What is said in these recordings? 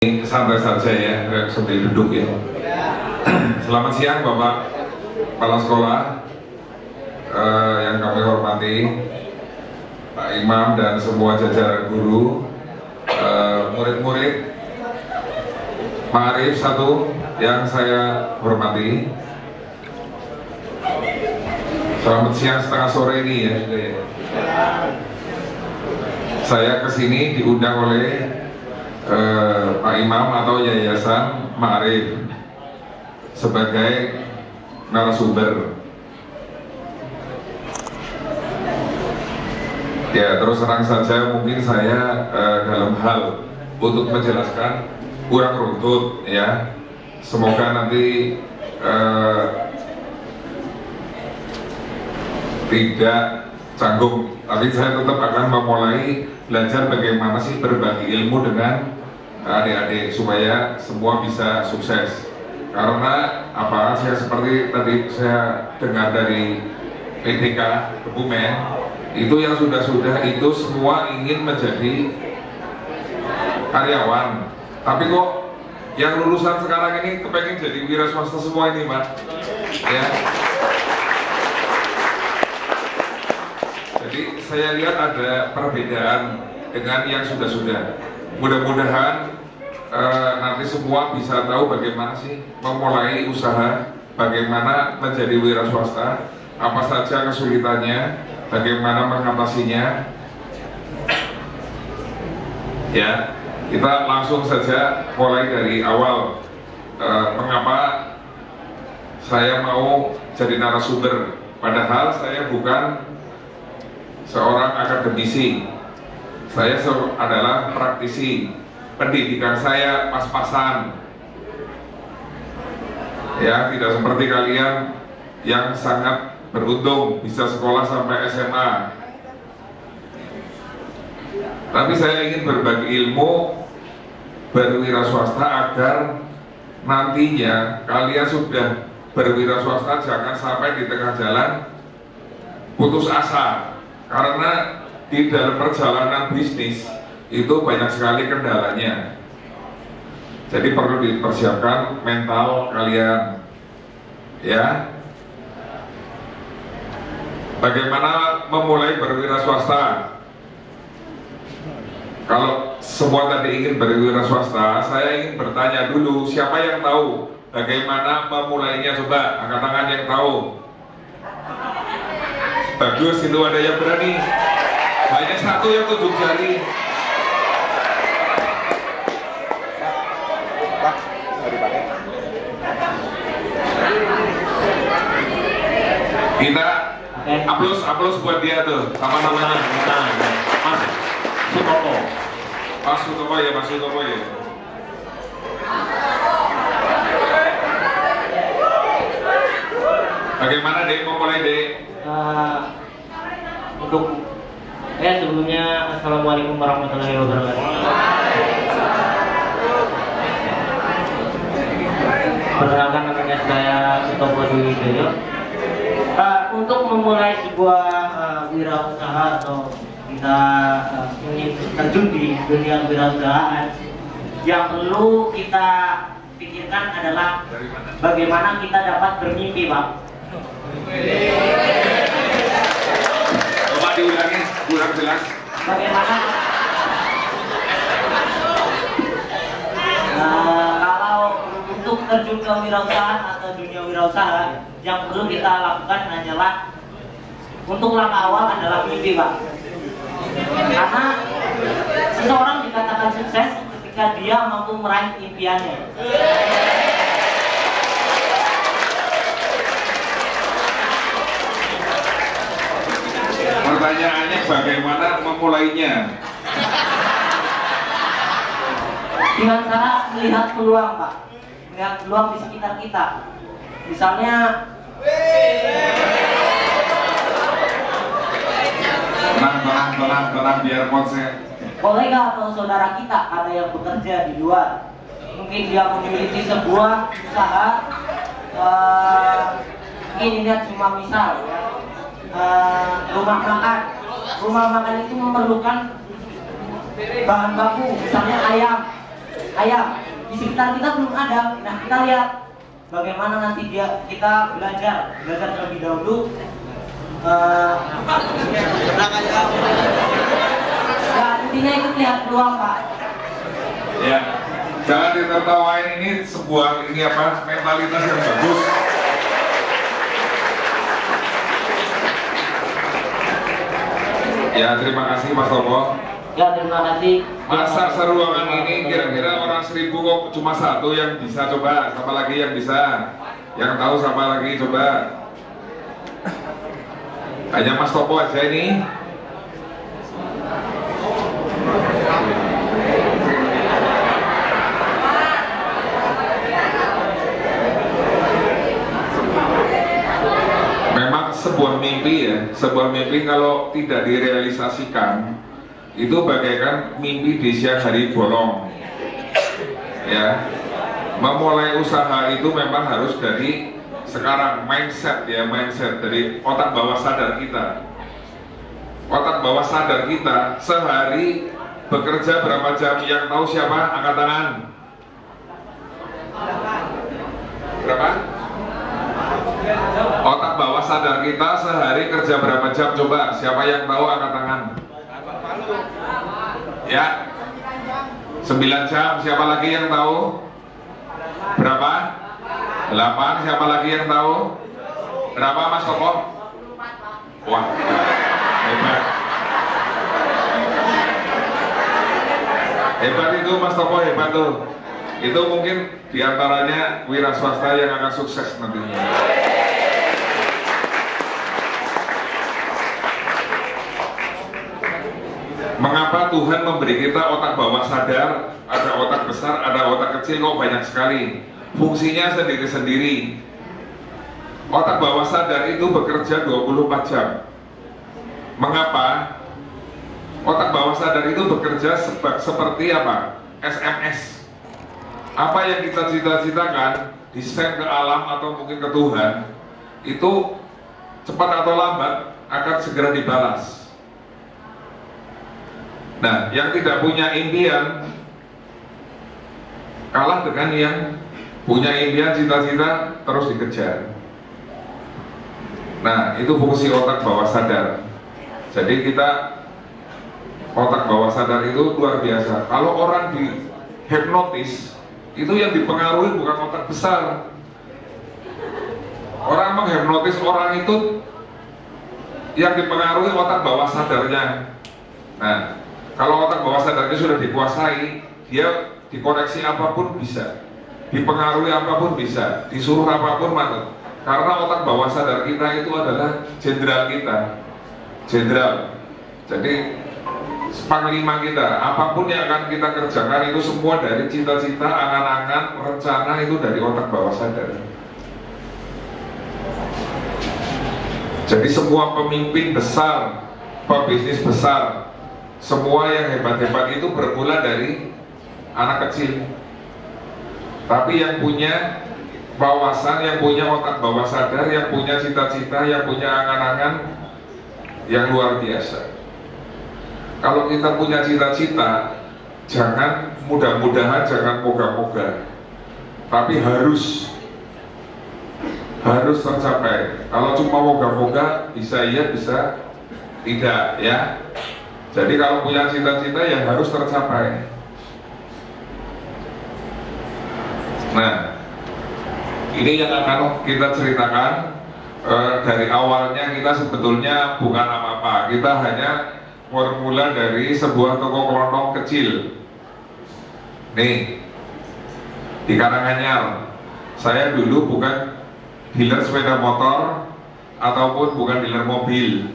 Santai saja ya, sambil duduk ya. Selamat siang Bapak Kepala Sekolah yang kami hormati, Pak Imam dan semua jajaran guru, murid-murid Ma'arif 1 yang saya hormati. Selamat siang setengah sore ini ya. Saya kesini diundang oleh Pak Imam atau Yayasan Ma'arif sebagai narasumber. Ya, terus terang saja mungkin saya dalam hal untuk menjelaskan kurang runtut ya. Semoga nanti tidak canggung, tapi saya tetap akan memulai belajar bagaimana sih berbagi ilmu dengan adik-adik supaya semua bisa sukses. Karena apa? Saya seperti tadi saya dengar dari PTK Kebumen, itu yang sudah-sudah itu semua ingin menjadi karyawan. Tapi kok yang lulusan sekarang ini kepengen jadi wira swasta semua ini, Pak. Ya. Jadi saya lihat ada perbedaan dengan yang sudah-sudah. Mudah-mudahan nanti semua bisa tahu bagaimana sih memulai usaha, bagaimana menjadi wira swasta, apa saja kesulitannya, bagaimana mengatasinya. Ya, kita langsung saja mulai dari awal. Mengapa saya mau jadi narasumber? Padahal saya bukan seorang akademisi, saya adalah praktisi. Pendidikan saya pas-pasan, ya, tidak seperti kalian yang sangat beruntung bisa sekolah sampai SMA. Tapi saya ingin berbagi ilmu berwira swasta agar nantinya kalian sudah berwira swasta jangan sampai di tengah jalan putus asa. Karena di dalam perjalanan bisnis itu banyak sekali kendalanya. Jadi perlu dipersiapkan mental kalian. Ya. Bagaimana memulai berwira swasta? Kalau semua tadi ingin berwira swasta, saya ingin bertanya dulu, siapa yang tahu bagaimana memulainya? Coba angkat tangan yang tahu. Bagus, itu ada yang berani. Hanya satu yang tunjuk jari. Kita aplaus buat dia tuh, sama namanya Mas Sutopo. Mas Sutopo ya, Mas Sutopo ya. Bagaimana Dek, mau mulai Dek? Untuk sebelumnya Assalamualaikum warahmatullahi wabarakatuh. Perkenalkan, namanya saya Sutopo Dwi Widoyo. Untuk memulai sebuah wirausaha atau kita ingin terjun di dunia wirausahaan, yang perlu kita pikirkan adalah bagaimana kita dapat bermimpi, Pak. Coba diulangi, kurang jelas. Bagaimana kalau untuk terjun ke wirausahaan atau dunia wirausahaan, yang perlu kita lakukan hanyalah untuk langkah awal adalah mimpi, Pak. Karena seseorang dikatakan sukses ketika dia mampu meraih impiannya. Pertanyaannya bagaimana memulainya? Dengan cara melihat peluang, Pak. Melihat peluang di sekitar kita. Misalnya tenang biar konsen. kolega atau saudara kita ada yang bekerja di luar. Mungkin dia memiliki sebuah usaha, ini lihat cuma misal ya, rumah makan. Rumah makan itu memerlukan bahan baku, misalnya ayam. ayam. Di sekitar kita belum ada. Nah, kita lihat bagaimana nanti kita belajar terlebih dahulu. Ya, intinya ikut lihat peluang, Pak. Ya, jangan ditertawain, ini sebuah mentalitas yang bagus. Ya, terima kasih Mas Topo. Ya, terima kasih. Masa seruangan ini kira-kira orang 1000 kok cuma satu yang bisa, coba siapa lagi yang bisa? Yang tahu siapa lagi, coba. Hanya Mas Topo aja ini. Memang sebuah mimpi kalau tidak direalisasikan itu bagaikan mimpi di siang hari bolong. Ya, memulai usaha itu memang harus dari sekarang, mindset dari otak bawah sadar kita. Otak bawah sadar kita sehari bekerja berapa jam? Yang tahu siapa? Angkat tangan. Berapa? Otak bawah sadar kita sehari kerja berapa jam? Coba, siapa yang tahu angkat tangan? Ya, 9 jam. Siapa lagi yang tahu? Berapa? 8. Siapa lagi yang tahu? Berapa Mas Topo? Wah, hebat. Hebat itu Mas Topo, hebat tuh. Itu mungkin diantaranya wira swasta yang akan sukses nantinya. Mengapa Tuhan memberi kita otak bawah sadar? Ada otak besar, ada otak kecil, kok banyak sekali. Fungsinya sendiri-sendiri. Otak bawah sadar itu bekerja 24 jam. Mengapa? Otak bawah sadar itu bekerja seperti apa? SMS. Apa yang kita cita-citakan, di-send ke alam atau mungkin ke Tuhan, itu cepat atau lambat akan segera dibalas. Nah, yang tidak punya impian kalah dengan yang punya impian, cita-cita terus dikejar. Nah, itu fungsi otak bawah sadar. Jadi kita, otak bawah sadar itu luar biasa. Kalau orang dihipnotis, itu yang dipengaruhi bukan otak besar. Orang menghipnotis orang itu yang dipengaruhi otak bawah sadarnya. Nah, kalau otak bawah sadarnya sudah dikuasai, dia dikoreksi apapun bisa, dipengaruhi apapun bisa, disuruh apapun manut. Karena otak bawah sadar kita itu adalah jenderal kita, jenderal. Jadi panglima kita, apapun yang akan kita kerjakan itu semua dari cita-cita, angan-angan, rencana itu dari otak bawah sadar. Jadi semua pemimpin besar, pebisnis besar, semua yang hebat-hebat itu bermula dari anak kecil. Tapi yang punya wawasan, yang punya otak bawah sadar, yang punya cita-cita, yang punya angan-angan yang luar biasa. Kalau kita punya cita-cita, jangan mudah-mudahan, jangan moga-moga, tapi harus tercapai. Kalau cuma moga-moga, bisa iya, bisa tidak, ya. Jadi kalau punya cita-cita ya harus tercapai. Nah, ini yang akan kita ceritakan. Dari awalnya kita sebetulnya bukan apa-apa, kita hanya bermula dari sebuah toko kelontong kecil. Nih, di Karanganyar. Saya dulu bukan dealer sepeda motor ataupun bukan dealer mobil.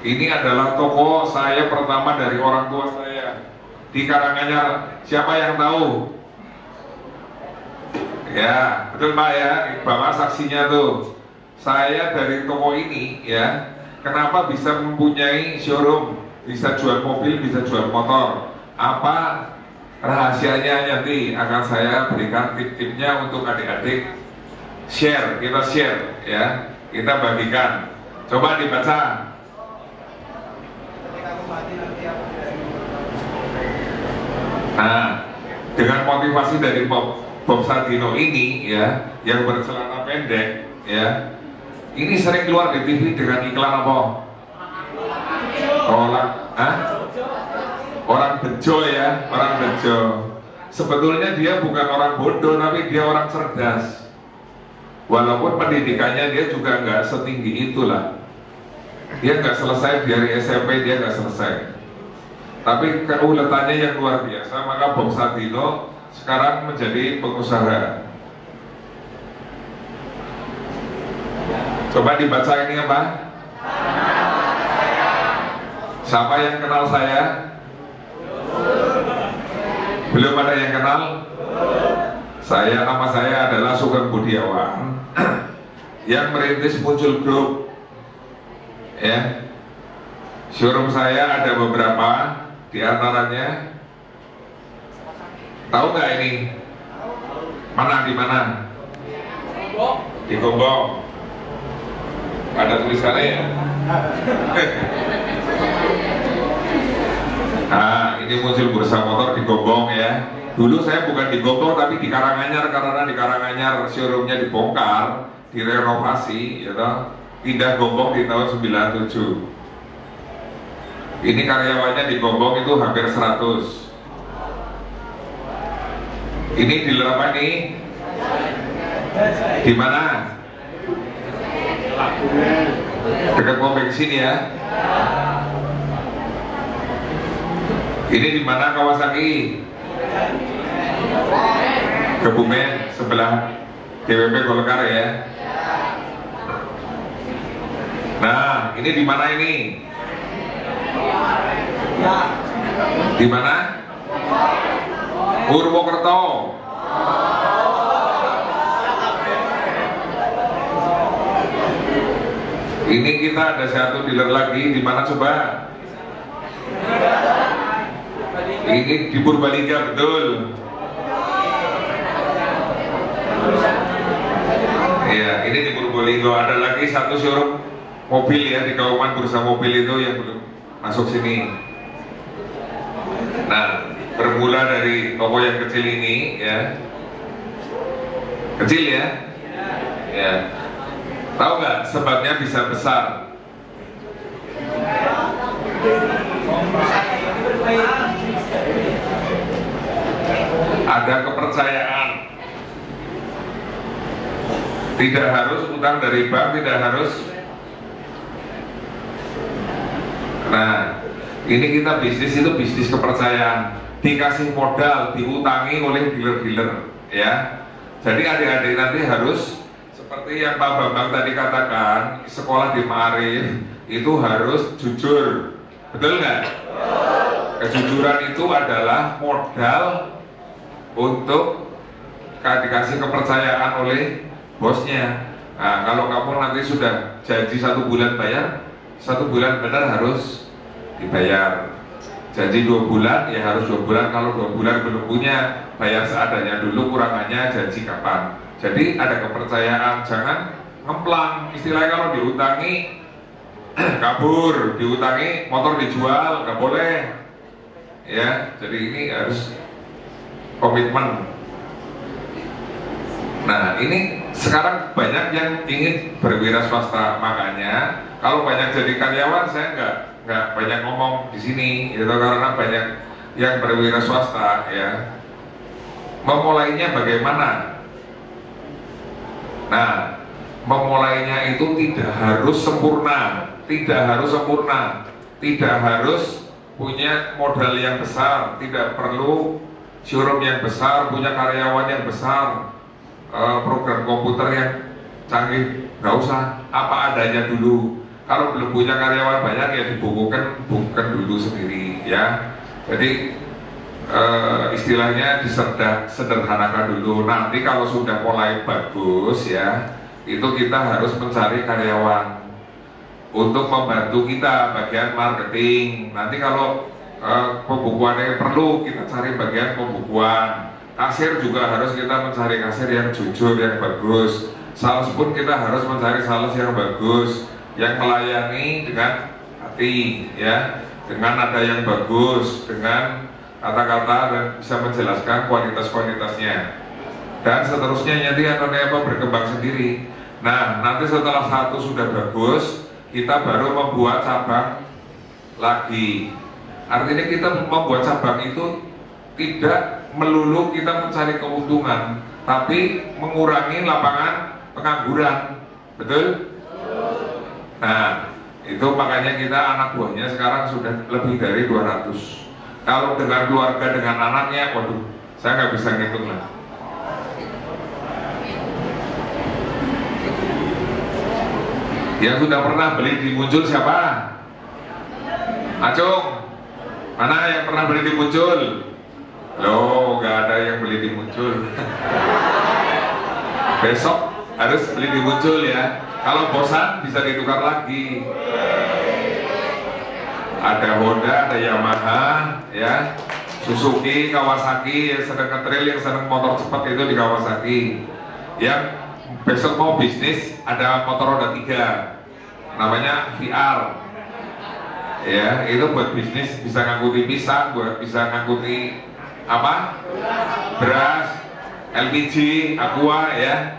Ini adalah toko saya pertama dari orang tua saya di Karanganyar. Siapa yang tahu? Ya, betul Pak ya, bawa saksinya tuh. Saya dari toko ini ya, kenapa bisa mempunyai showroom, bisa jual mobil, bisa jual motor? Apa rahasianya nanti akan saya berikan tip-tipnya untuk adik-adik. Share, kita share ya, kita bagikan. Coba dibaca. Nah, dengan motivasi dari Bob Sadino ini ya, yang bercelana pendek ya, ini sering keluar di TV dengan iklan apa? Orang bejo ya, orang bejo. Sebetulnya dia bukan orang bodoh, tapi dia orang cerdas. Walaupun pendidikannya dia juga nggak setinggi itulah. Dia nggak selesai dari SMP, dia nggak selesai. Tapi keuletannya yang luar biasa, maka Bob Sadino sekarang menjadi pengusaha. Coba dibaca ini apa? Siapa yang kenal saya? Belum ada yang kenal? Nama saya adalah Sugeng Budiawan yang merintis Muncul Group ya. Showroom saya ada beberapa, di antaranya tahu nggak ini? Di mana? Di Gombong. Ada tulisannya ya? Nah, ini Muncul Bursa Motor di Gombong ya. Dulu saya bukan di Gombong tapi di Karanganyar, karena di Karanganyar showroomnya dibongkar, direnovasi, ya toh. Pindah Gombong di tahun 97. Ini karyawannya di Gombong itu hampir 100. Ini di apa nih? Di mana? Dekat pom bensin ya. Ini di mana Kawasaki? Kebumen, sebelah DWP Golkar ya. Nah, ini di mana ini? Di mana? Purwokerto. Ini kita ada satu dealer lagi di mana coba? Ini di Purbalingga, betul. Iya, ini di Purbalingga. Ada lagi satu showroom mobil ya di Kauman Bursa Mobil itu yang belum masuk sini. Nah, bermula dari toko yang kecil ini ya. Kecil ya? Ya. Tahu nggak sebabnya bisa besar? Ada kepercayaan. Tidak harus utang dari bank, tidak harus. Nah, ini kita bisnis itu bisnis kepercayaan. Dikasih modal, diutangi oleh dealer-dealer ya. Jadi adik-adik nanti harus seperti yang Pak Bambang tadi katakan, sekolah di Ma'arif itu harus jujur. Betul nggak? Kejujuran itu adalah modal untuk dikasih kepercayaan oleh bosnya. Nah, kalau kamu nanti sudah janji 1 bulan bayar, 1 bulan benar harus dibayar. Janji 2 bulan, ya harus 2 bulan. Kalau 2 bulan belum punya, bayar seadanya dulu, kurangannya janji kapan. Jadi ada kepercayaan, jangan ngemplang. Istilahnya kalau diutangi kabur, diutangi motor dijual, nggak boleh. Ya, jadi ini harus komitmen. Nah, ini sekarang banyak yang ingin berwira swasta, makanya kalau banyak jadi karyawan saya nggak banyak ngomong di sini, itu karena banyak yang berwira swasta ya. Memulainya bagaimana? Nah, memulainya itu tidak harus sempurna, tidak harus punya modal yang besar, tidak perlu showroom yang besar, punya karyawan yang besar, program komputer yang canggih, nggak usah, apa adanya dulu. Kalau belum punya karyawan banyak ya dibukukan dulu sendiri ya. Jadi istilahnya disederhanakan dulu. Nanti kalau sudah mulai bagus ya, itu kita harus mencari karyawan untuk membantu kita bagian marketing. Nanti kalau pembukuannya perlu, kita cari bagian pembukuan. Kasir juga harus kita mencari kasir yang jujur, yang bagus. Sales pun kita harus mencari sales yang bagus, yang melayani dengan hati ya, dengan nada yang bagus, dengan kata-kata dan bisa menjelaskan kualitas-kualitasnya. Dan seterusnya nanti akan berkembang sendiri. Nah, nanti setelah satu sudah bagus, kita baru membuat cabang lagi. Artinya kita membuat cabang itu tidak melulu kita mencari keuntungan, tapi mengurangi lapangan pengangguran. Betul? Nah, itu makanya kita anak buahnya sekarang sudah lebih dari 200. Kalau dengan keluarga dengan anaknya, waduh, saya nggak bisa ngitung lah. Yang sudah pernah beli di Muncul siapa? Acung, mana yang pernah beli di Muncul? Loh, nggak ada yang beli di Muncul. Besok harus beli di Muncul ya. Kalau bosan bisa ditukar lagi. Ada Honda, ada Yamaha, ya, Suzuki, Kawasaki, yang sedang ngetrail, yang sedang motor cepat itu di Kawasaki. Yang besok mau bisnis ada motor roda 3, namanya VR. Ya, itu buat bisnis, bisa ngangkuti pisang, buat bisa ngangkuti apa? Beras, LPG, aqua, ya,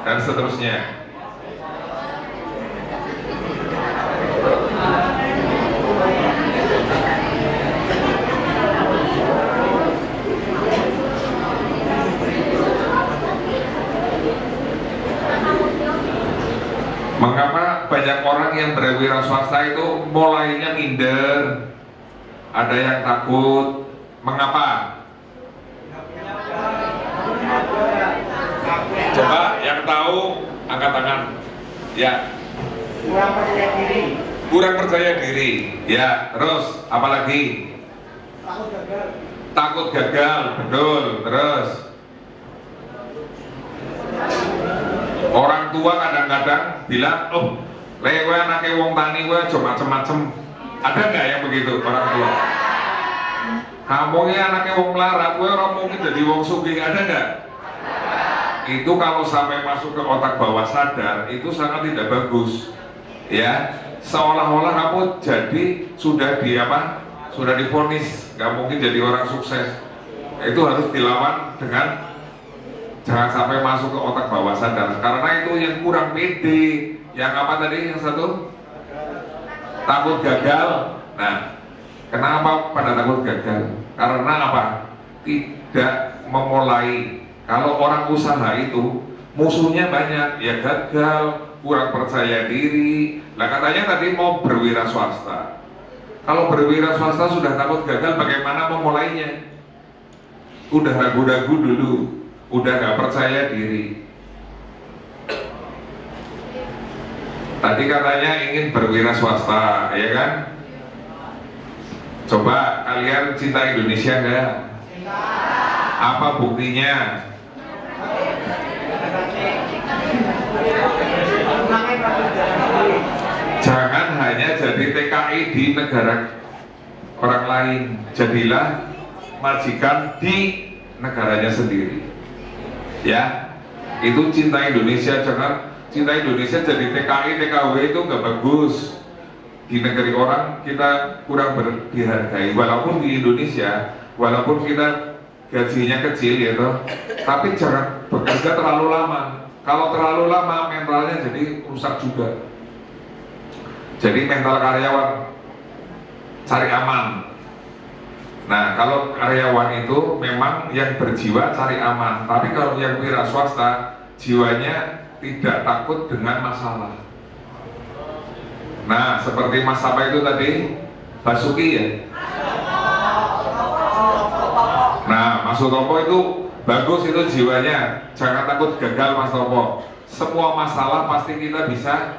dan seterusnya. Mengapa banyak orang yang berwira swasta itu mulainya minder, ada yang takut? Mengapa? Coba yang tahu angkat tangan. Ya. Kurang percaya diri. Kurang percaya diri. Ya, terus apa lagi? Takut gagal. Takut gagal, betul. Terus orang tua kadang-kadang bilang, oh, gue anaknya wong tani, gue aja macem-macem. Ada nggak yang begitu orang tua? Kamu ini anaknya wong larat, gue orang mungkin jadi wong sugih. Ada nggak? Itu kalau sampai masuk ke otak bawah sadar, itu sangat tidak bagus. Ya, seolah-olah kamu jadi sudah divonis, nggak mungkin jadi orang sukses. Itu harus dilawan dengan jangan sampai masuk ke otak bawah sadar, karena itu yang kurang pede. Yang apa tadi? Yang satu? Takut gagal. Nah, kenapa pada takut gagal? Karena apa? Tidak memulai. Kalau orang usaha itu musuhnya banyak, ya gagal, kurang percaya diri. Nah, katanya tadi mau berwira swasta. Kalau berwira swasta sudah takut gagal, bagaimana memulainya? Udah ragu-ragu dulu, udah gak percaya diri. Tadi katanya ingin berwira swasta, ya kan? Coba kalian cinta Indonesia nggak? Apa buktinya? Jangan hanya jadi TKI di negara orang lain, jadilah majikan di negaranya sendiri. Ya, itu cinta Indonesia. Jangan cinta Indonesia jadi TKI, TKW, itu nggak bagus. Di negeri orang kita kurang dihargai. Walaupun di Indonesia, walaupun kita gajinya kecil gitu, tapi jangan bekerja terlalu lama. Kalau terlalu lama mentalnya jadi rusak juga. Jadi mental karyawan cari aman. Nah, kalau karyawan itu memang yang berjiwa cari aman, tapi kalau yang wira swasta jiwanya tidak takut dengan masalah. Nah, seperti Mas apa itu tadi? Basuki ya? Nah, Mas Topo itu bagus, itu jiwanya. Jangan takut gagal, Mas Topo. Semua masalah pasti kita bisa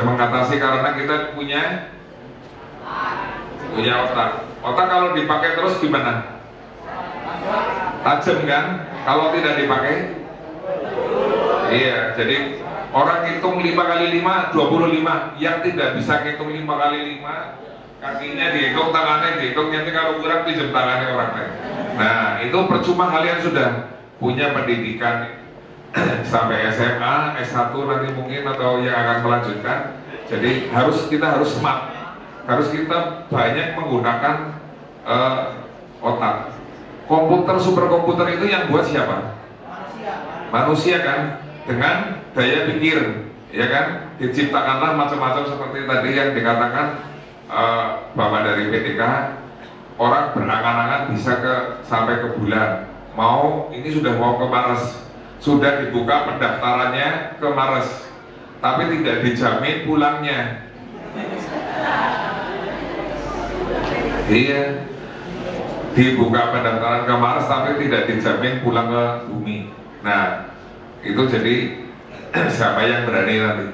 mengatasi karena kita punya otak. Otak kalau dipakai terus gimana? Tajam kan? Kalau tidak dipakai? Iya, jadi orang hitung 5 kali 5, 25. Yang tidak bisa hitung 5 kali 5, kakinya dihitung, tangannya dihitung, nanti kalau kurang pinjam tangannya orang lain. Nah, itu percuma kalian sudah punya pendidikan sampai SMA, S1 nanti mungkin, atau yang akan melanjutkan. Jadi kita harus smart, harus kita banyak menggunakan otak. Komputer, superkomputer itu yang buat siapa? Manusia kan, dengan daya pikir, ya kan? Diciptakanlah macam-macam seperti tadi yang dikatakan Bapak dari PTK, orang berangan-angan bisa sampai ke bulan. Ini sudah mau ke Mars, sudah dibuka pendaftarannya ke Mars, tapi tidak dijamin pulangnya. Iya, dibuka pendaftaran ke Mars tapi tidak dijamin pulang ke bumi. Nah, itu jadi siapa yang berani nanti?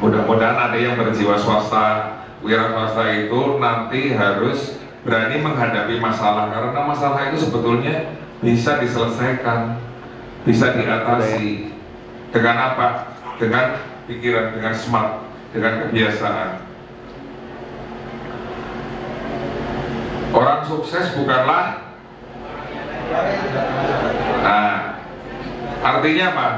Mudah-mudahan ada yang berjiwa swasta, wira swasta itu nanti harus berani menghadapi masalah, karena masalah itu sebetulnya bisa diselesaikan, bisa diatasi. Dengan apa? Dengan pikiran, dengan smart, dengan kebiasaan. Orang sukses bukanlah, nah, artinya apa?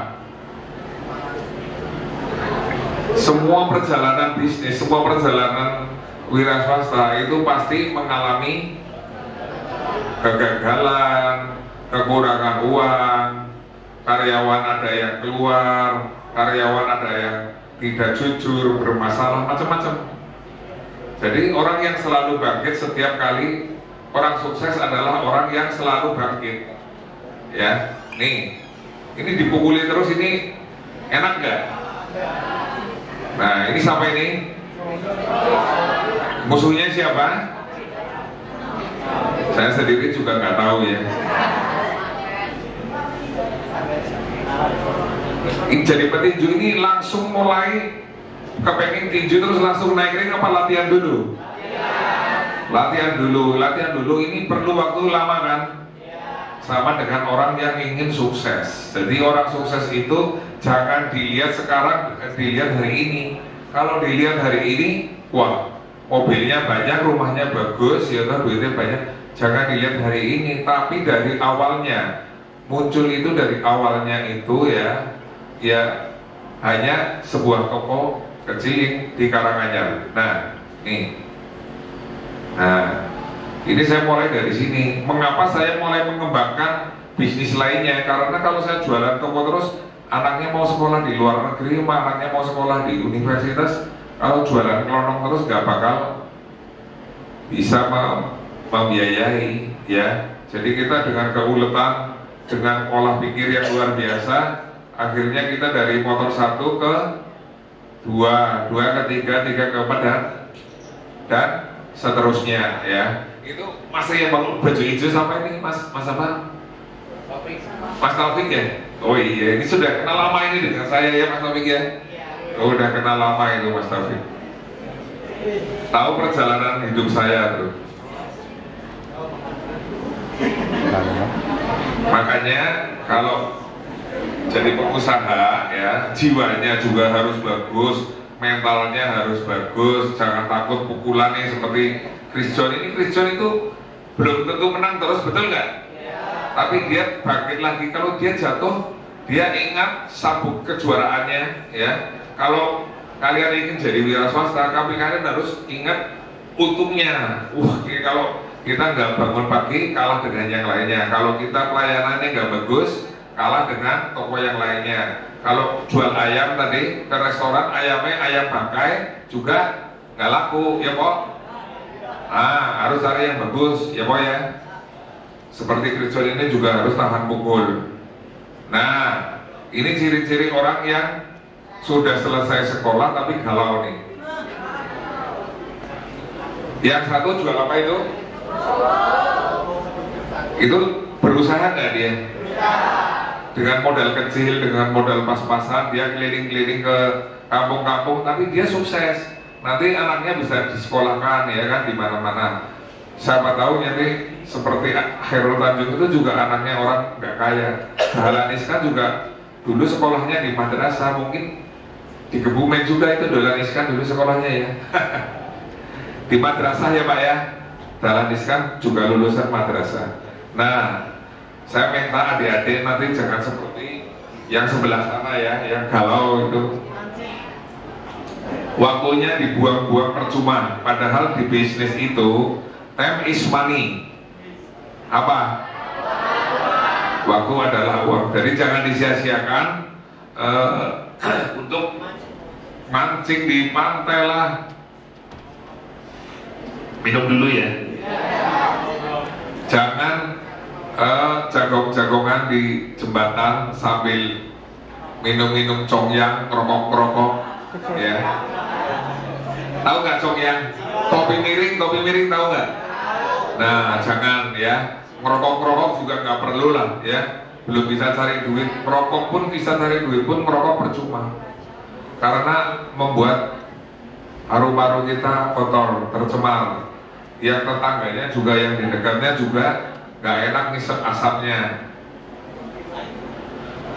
Semua perjalanan bisnis, semua perjalanan wira swasta itu pasti mengalami kegagalan, kekurangan uang, karyawan ada yang keluar, karyawan ada yang tidak jujur, bermasalah, macam-macam. Jadi orang yang selalu bangkit setiap kali, orang sukses adalah orang yang selalu bangkit. Ya, nih, ini dipukuli terus, ini enak nggak? Nah, ini siapa ini? Musuhnya siapa? Saya sendiri juga nggak tahu ya. Jadi petinju ini langsung mulai kepengen tinju terus langsung naik ring apa latihan dulu? Latihan dulu ini perlu waktu lama kan? Sama dengan orang yang ingin sukses. Jadi orang sukses itu jangan dilihat sekarang, dilihat hari ini. Kalau dilihat hari ini, wah, mobilnya banyak, rumahnya bagus, ya kan, duitnya banyak. Jangan dilihat hari ini, tapi dari awalnya. Muncul itu dari awalnya itu ya hanya sebuah toko kecil di Karanganyar. Nah, nih. Nah, ini saya mulai dari sini. Mengapa saya mulai mengembangkan bisnis lainnya? Karena kalau saya jualan toko terus, anaknya mau sekolah di luar negeri, anaknya mau sekolah di universitas, kalau jualan kelonong terus nggak bakal bisa membiayai, ya. Jadi kita dengan keuletan, dengan olah pikir yang luar biasa, akhirnya kita dari motor 1 ke 2 ke 3 ke 4 dan seterusnya, ya. Itu Mas yang bangun baju hijau sama ini Mas apa? Mas Taufik ya? Oh iya, ini sudah kenal lama ini dengan saya ya Mas Taufik ya? Oh, udah kenal lama itu Mas Taufik. Tahu perjalanan hidup saya tuh. Makanya kalau jadi pengusaha ya, jiwanya juga harus bagus, mentalnya harus bagus, jangan takut pukulannya seperti Chris John ini. Chris John itu belum tentu menang terus, betul nggak? Tapi dia bangkit lagi. Kalau dia jatuh, dia ingat sabuk kejuaraannya, ya. Kalau kalian ingin jadi wira swasta, kalian harus ingat untungnya. Kalau kita nggak bangun pagi, kalah dengan yang lainnya. Kalau kita pelayanannya nggak bagus, kalah dengan toko yang lainnya. Kalau jual ayam tadi ke restoran, ayamnya ayam bangkai juga nggak laku, ya Pok? Harus cari yang bagus, ya Pok ya. Seperti Kristen ini juga harus tahan pukul. Nah, ini ciri-ciri orang yang sudah selesai sekolah tapi galau nih. Yang satu jual apa itu? Itu berusaha nggak dia? Dengan modal kecil, dengan modal pas-pasan, dia keliling-keliling ke kampung-kampung, tapi dia sukses. Nanti anaknya bisa disekolahkan, ya kan, di mana-mana. Siapa tahu nanti seperti Khairul Tanjung itu juga anaknya orang nggak kaya. Dahlan Iskan juga dulu sekolahnya di madrasah, mungkin di Kebumen juga itu Dahlan Iskan dulu sekolahnya ya. Di madrasah ya Pak ya. Dahlan Iskan juga lulusan madrasah. Nah, saya minta adik-adik nanti jangan seperti yang sebelah sana ya, yang galau itu. Waktunya dibuang-buang percuma. Padahal di bisnis itu Time is money. Apa? Waktu adalah uang. Jadi jangan disia-siakan untuk mancing di pantai lah. Minum dulu ya. Jangan jagong-jagongan di jembatan sambil minum-minum congyang, rokok-rokok, ya. Tahu nggak congyang? Topi miring tahu nggak? Nah, jangan ya. Ngerokok-ngerokok juga nggak perlu lah, ya. Belum bisa cari duit, merokok pun bisa cari duit pun merokok percuma. Karena membuat paru-paru kita kotor, tercemar. Yang tetangganya juga, yang di dekatnya juga nggak enak ngisep asapnya.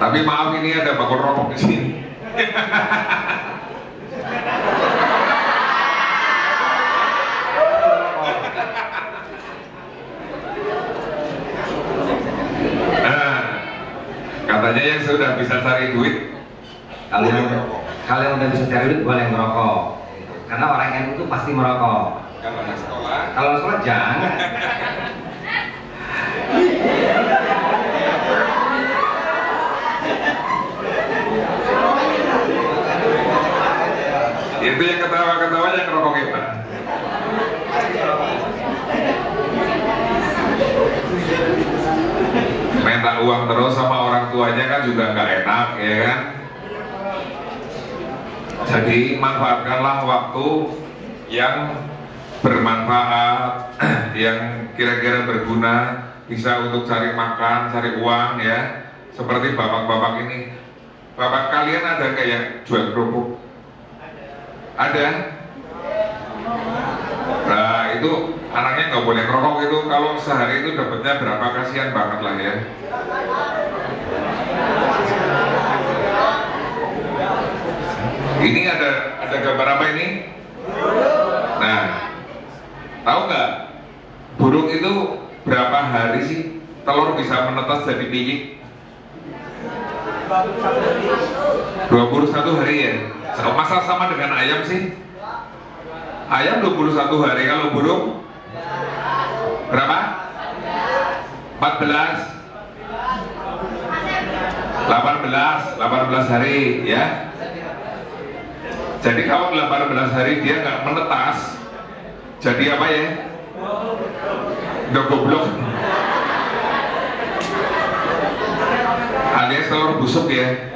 Tapi maaf, ini ada bakul rokok di sini. Nah, katanya yang sudah bisa cari duit, kalian udah bisa cari duit boleh merokok. Karena orang yang itu pasti merokok. Kalau sekolah jangan. Itu yang ketawa-ketawa yang ngerokok kita. Minta uang terus sama orang tuanya kan juga nggak enak, ya kan? Jadi manfaatkanlah waktu yang bermanfaat, yang kira-kira berguna, bisa untuk cari makan, cari uang, ya. Seperti bapak-bapak ini. Bapak kalian ada nggak yang jual kerupuk? Ada. Nah, itu anaknya nggak boleh ngerokok itu. Kalau sehari itu dapatnya berapa, kasihan banget lah ya. Ini ada gambar apa ini? Nah, tahu nggak burung itu berapa hari sih telur bisa menetas jadi biji? 21 hari ya. Masa sama dengan ayam sih? Ayam 21 hari, kalau burung berapa? 14 hari ya. Jadi kalau 18 hari dia nggak menetas, jadi apa ya? Udah goblok. Alias telur busuk ya.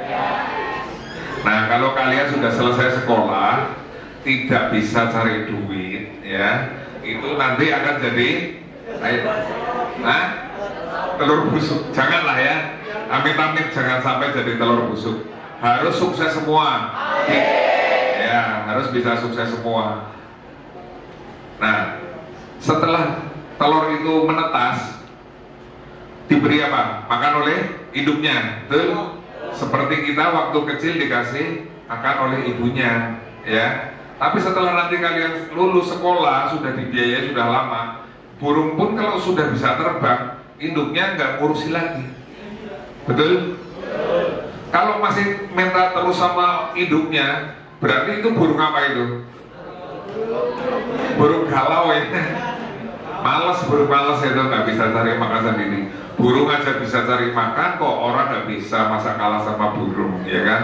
Nah, kalau kalian sudah selesai sekolah, tidak bisa cari duit, ya, itu nanti akan jadi telur busuk. Janganlah ya, amit-amit jangan sampai jadi telur busuk. Harus sukses semua. Ya, harus bisa sukses semua. Nah, setelah telur itu menetas, diberi apa? Makan oleh induknya, betul? Seperti kita waktu kecil dikasih makan oleh ibunya, ya. Tapi setelah nanti kalian lulus sekolah, sudah dibiayai sudah lama, burung pun kalau sudah bisa terbang, induknya nggak ngurusi lagi, betul? Kalau masih minta terus sama induknya, berarti itu burung apa itu? Burung galau ya. Burung malas itu nggak bisa cari makan sendiri. Burung aja bisa cari makan, kok orang nggak bisa, masa kalah sama burung, ya kan?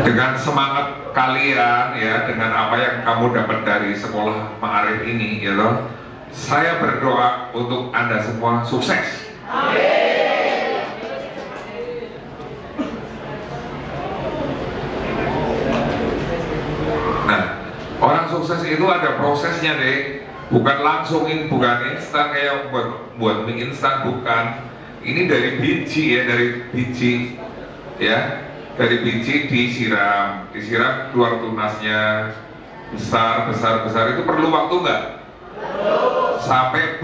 Dengan semangat kalian, ya, dengan apa yang kamu dapat dari sekolah Ma'arif ini, ya toh, saya berdoa untuk Anda semua sukses. Nah, orang sukses itu ada prosesnya deh, bukan langsung, bukan instan kayak buat mie instan, bukan. Ini dari biji ya, dari biji ya, dari biji disiram keluar tunasnya, besar itu perlu waktu nggak? Sampai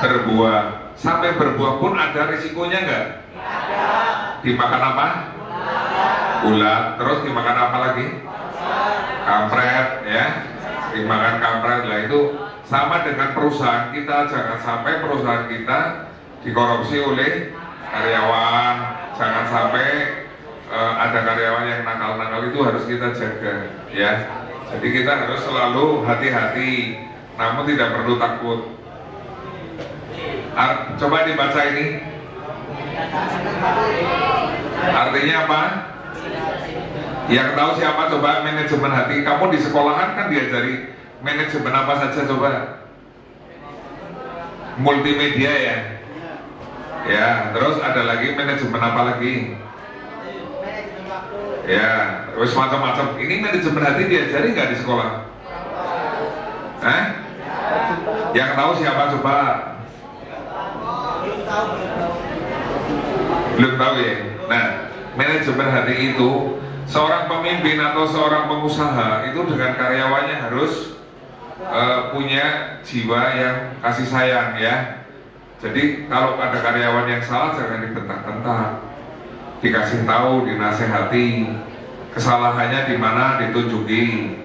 berbuah. Sampai berbuah pun ada risikonya nggak? Dimakan apa? Ulat. Terus dimakan apa lagi? Kampret, ya. Dimakan kampret. Lah itu sama dengan perusahaan kita. Jangan sampai perusahaan kita dikorupsi oleh karyawan. Jangan sampai ada karyawan yang nakal-nakal, itu harus kita jaga, ya. Jadi kita harus selalu hati-hati, namun tidak perlu takut. Coba dibaca ini. Artinya apa? Yang tahu siapa? Coba manajemen hati. Kamu di sekolahan kan diajari manajemen apa saja coba? Multimedia ya. Ya, terus ada lagi manajemen apa lagi? Ya, terus macam-macam. Ini manajemen hati diajari nggak di sekolah? Yang tahu siapa coba? Belum tahu ya. Nah, manajemen hati itu seorang pemimpin atau seorang pengusaha itu dengan karyawannya harus punya jiwa yang kasih sayang ya. Jadi kalau ada karyawan yang salah jangan dibentak-bentak, dikasih tahu, dinasehati, kesalahannya di mana ditunjuki,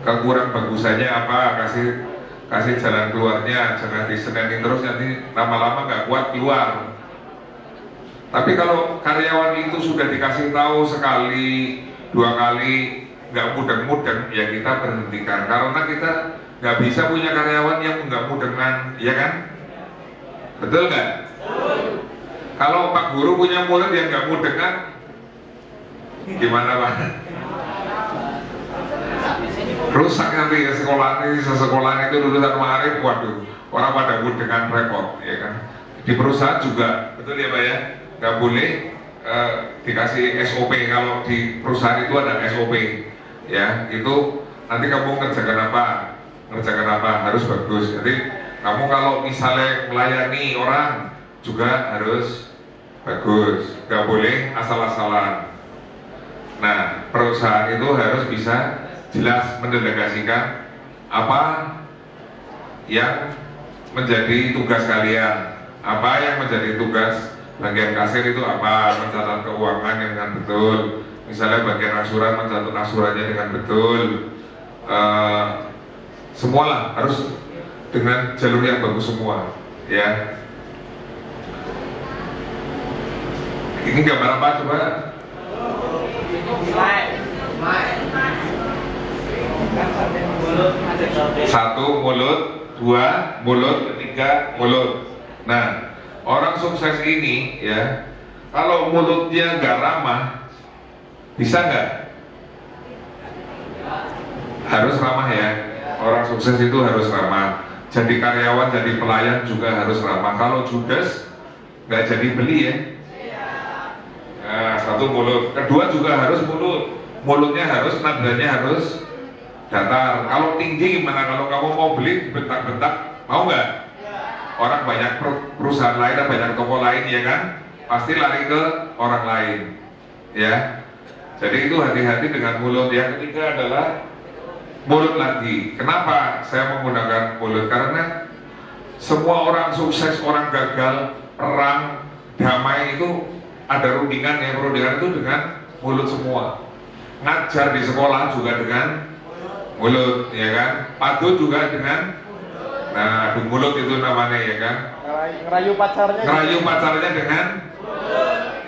kekurang bagusannya apa, kasih jalan keluarnya, jangan diseneni terus nanti lama-lama nggak kuat keluar. Tapi kalau karyawan itu sudah dikasih tahu sekali, 2 kali, nggak mudeng-mudeng, ya kita berhentikan. Karena kita nggak bisa punya karyawan yang nggak mudengan, ya kan? Betul nggak? Kalau Pak Guru punya murid yang nggak mudengan, gimana Pak? Rusak nanti ya sekolah itu lulusan Ma'arif, waduh, orang pada mudengan repot, ya kan? Di perusahaan juga, betul ya Pak ya? Nggak boleh dikasih SOP. Kalau di perusahaan itu ada SOP, ya itu nanti kamu ngerjakan apa harus bagus. Jadi kamu kalau misalnya melayani orang juga harus bagus, nggak boleh asal-asalan. Nah, perusahaan itu harus bisa jelas mendelegasikan apa yang menjadi tugas kalian, apa yang menjadi tugas bagian kasir itu apa, mencatat keuangan dengan betul, misalnya bagian angsuran mencatat angsurannya dengan betul, semualah harus dengan jalur yang bagus semua, ya. Ini gambar apa coba? Satu mulut, 2 mulut, 3 mulut. Nah, orang sukses ini ya, kalau mulutnya nggak ramah, bisa nggak? Harus ramah ya. Orang sukses itu harus ramah. Jadi karyawan, jadi pelayan juga harus ramah. Kalau judes nggak jadi beli ya. Nah, 1 mulut. Kedua juga harus mulut. Mulutnya harus, nadanya harus datar. Kalau tinggi gimana? Kalau kamu mau beli bentak-bentak, mau nggak? Orang banyak perusahaan lain dan banyak toko lain ya kan, pasti lari ke orang lain ya. Jadi itu hati-hati dengan mulut. Yang ketiga adalah mulut lagi. Kenapa saya menggunakan mulut? Karena semua orang sukses, orang gagal, perang, damai itu ada rundingan ya. Rundingan itu dengan mulut semua. Ngajar di sekolah juga dengan mulut ya kan. Padu juga dengan, nah adu mulut itu namanya ya kan. Ngerayu pacarnya. Ngerayu pacarnya dengan,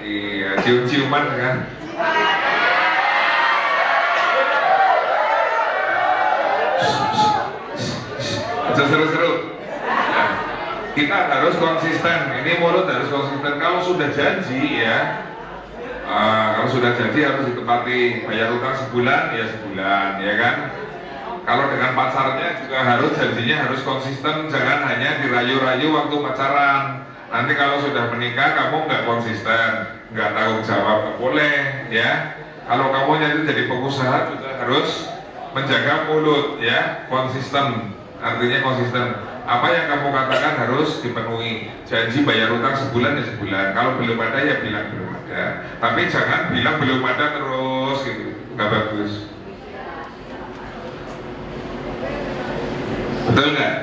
iya, cium-ciuman dengan. Seru-seru. Nah, kita harus konsisten. Ini mulut harus konsisten. Kalau sudah janji ya, kalau sudah janji harus ditepati. Bayar utang sebulan ya sebulan, ya kan. Kalau dengan pacarnya juga harus janjinya harus konsisten. Jangan hanya dirayu-rayu waktu pacaran. Nanti kalau sudah menikah kamu nggak konsisten, nggak tanggung jawab, nggak boleh, ya. Kalau kamu jadi pengusaha juga harus menjaga mulut, ya, konsisten. Artinya konsisten. Apa yang kamu katakan harus dipenuhi. Janji bayar utang sebulan ya sebulan. Kalau belum ada ya bilang belum ada. Tapi jangan bilang belum ada terus gitu. Nggak bagus. Betul nggak?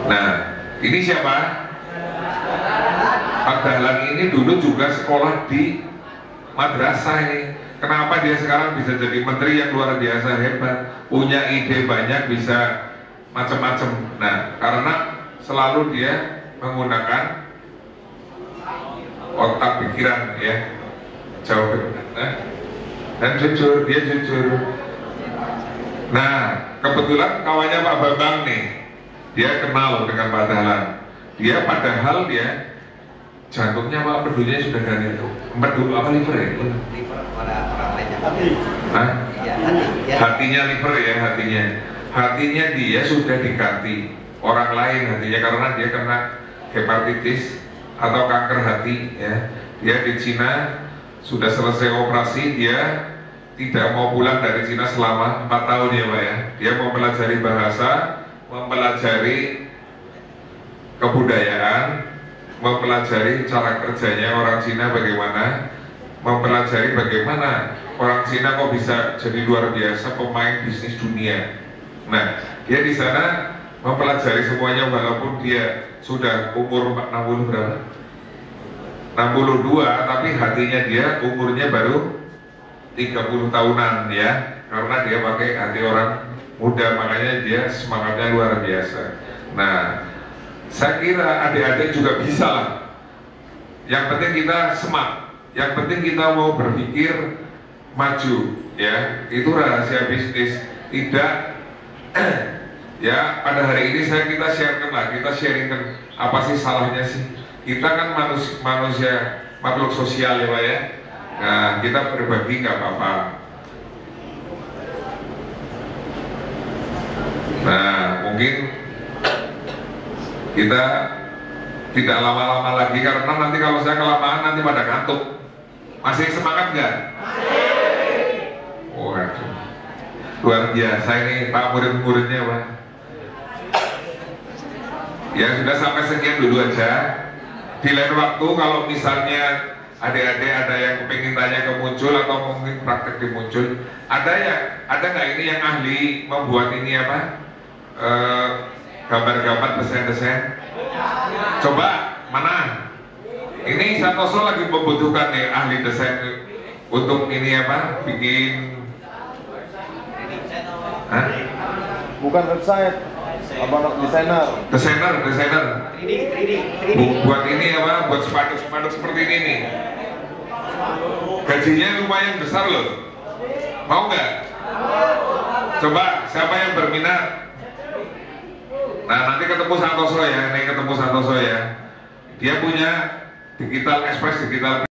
Nah, ini siapa? Pak Dahlan ini dulu juga sekolah di madrasah ini. Kenapa dia sekarang bisa jadi menteri yang luar biasa hebat, punya ide banyak, bisa macam-macam. Nah, karena selalu dia menggunakan otak pikiran ya, jauh ke depan. Dan jujur, dia jujur. Nah, kebetulan kawannya Pak Bambang nih, dia kenal dengan Pak Dahlan. Dia padahal dia jantungnya apa empedunya sudah dari itu. Empedu apa liver ya? Liver pada orang lainnya. Hah? Iya, hati. Ya. Hatinya liver ya, hatinya. Hatinya dia sudah diganti orang lain hatinya karena dia kena hepatitis atau kanker hati ya. Dia di Cina sudah selesai operasi, dia tidak mau pulang dari Cina selama 4 tahun ya Pak ya. Dia mau mempelajari bahasa, mempelajari kebudayaan, mempelajari cara kerjanya orang Cina bagaimana, mempelajari bagaimana orang Cina kok bisa jadi luar biasa pemain bisnis dunia. Nah, dia di sana mempelajari semuanya walaupun dia sudah umur 60 berapa? 62, tapi hatinya dia umurnya baru 30 tahunan ya, karena dia pakai hati orang muda, makanya dia semangatnya luar biasa. Nah, saya kira adik-adik juga bisa lah. Yang penting kita smart, yang penting kita mau berpikir maju ya, itu rahasia bisnis. Tidak ya, pada hari ini kita sharingkan apa sih salahnya sih? Kita kan manusia makhluk sosial ya Pak ya. Nah, kita berbagi nggak apa-apa. Nah, mungkin kita tidak lama-lama lagi karena nanti kalau saya kelamaan nanti pada ngantuk. Masih semangat nggak? Waduh, luar biasa ini Pak murid-muridnya Pak. Ya sudah, sampai sekian dulu aja. Di lain waktu kalau misalnya adik-adik ada yang pengen tanya ke Muncul atau mungkin praktek di Muncul, ada nggak ini yang ahli membuat ini apa gambar-gambar desain-desain? Coba mana? Ini Santoso lagi membutuhkan nih ahli desain untuk ini apa? Bikin Hah? Bukan website, apa desainer. 3D. Buat ini apa? Buat spanduk seperti ini nih. Gajinya lumayan besar loh. Mau nggak? Coba siapa yang berminat? Nah, nanti ketemu Santoso ya. Dia punya Digital Express Digital